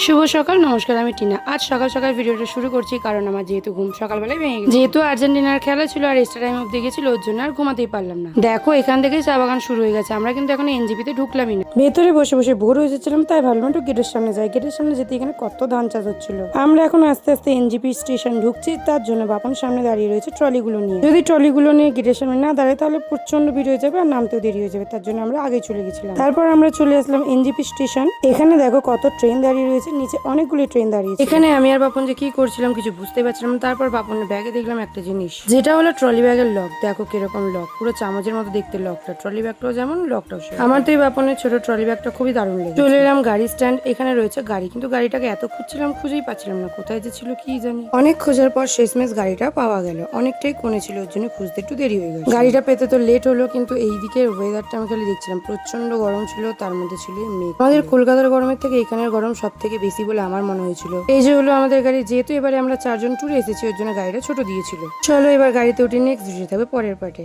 শুভ সকাল, নমস্কার। আমি টিনা। আজ সকাল সকাল ভিডিওটা শুরু করছি কারণ আমার যেহেতু ঘুম সকালবেলায় ভেঙে গেছে। যেহেতু আর্জেন্টিনার খেলা ছিল আর এক্সট্রা টাইম অব্দি গেছিল, ওর জন্য আর ঘুমাতেই পারলাম না। দেখো এখান থেকেই চা বাগান শুরু হয়ে গেছে। আমরা কিন্তু এখন এনজিপিতে ঢুকলামই না। ভেতরে বসে বসে বোর হয়ে যাচ্ছিলাম, তাই ভাবলাম একটু গেটের সামনে যাই। গেটের সামনে যেতে এখানে কত ধান চাষ হচ্ছিল। আমরা এখন আস্তে আস্তে এনজিপি স্টেশন ঢুকছি, তার জন্য বাপন সামনে দাঁড়িয়ে রয়েছে ট্রলিগুলো নিয়ে। যদি ট্রলিগুলো নিয়ে গেটের সামনে না দাঁড়ায় তাহলে প্রচন্ড ভিড় হয়ে যাবে আর নামতেও দেরি হয়ে যাবে। তার জন্য আমরা আগে চলে গেছিলাম। তারপর আমরা চলে আসলাম এনজিপি স্টেশন। এখানে দেখো কত ট্রেন দাঁড়িয়ে রয়েছে, নিচে অনেকগুলি ট্রেন দাঁড়িয়ে। এখানে আমি আর বাপন যে কি করছিলাম কিছু বুঝতে পারছিলাম। তারপর বাপনের ব্যাগে দেখলাম একটা জিনিস, যেটা হলো ট্রলি ব্যাগের লক। দেখো কিরকম লক, পুরো চামচের মতো দেখতে লকটা। ট্রলি ব্যাগটাও যেমন, লকটাও সেরকম। আমার তো এই বাপনের ছোট ট্রলি ব্যাগটা খুবই দারুণ লেগেছে। চলে এলাম গাড়ি স্ট্যান্ড। এখানে রয়েছে গাড়ি, কিন্তু গাড়িটাকে এত খুঁজছিলাম খুঁজেই পাচ্ছিলাম না, কোথায় যে ছিল কি জানি। অনেক খোঁজার পর শেষমেশ গাড়িটা পাওয়া গেল। অনেকটাই কোণে ছিল, ওর জন্য খুঁজতে একটু দেরি হয়ে গেল। গাড়িটা পেতে তো লেট হলো, কিন্তু এই দিকের ওয়েদারটা আমি খালি দেখছিলাম, প্রচন্ড গরম ছিল, তার মধ্যে ছিল মেঘ। আমাদের কলকাতার গরমের থেকে এখানের গরম সব থেকে বেশি বলে আমার মনে হয়েছিল। এই যে হলো আমাদের গাড়ি। যেহেতু এবারে আমরা 4 জন ট্যুরে এসেছি, ওর জন্য গাড়িটা ছোট দিয়েছিল। চলো এবার গাড়িতে উঠে নেক্সট ভিডিও থাকবে পরের পার্টে।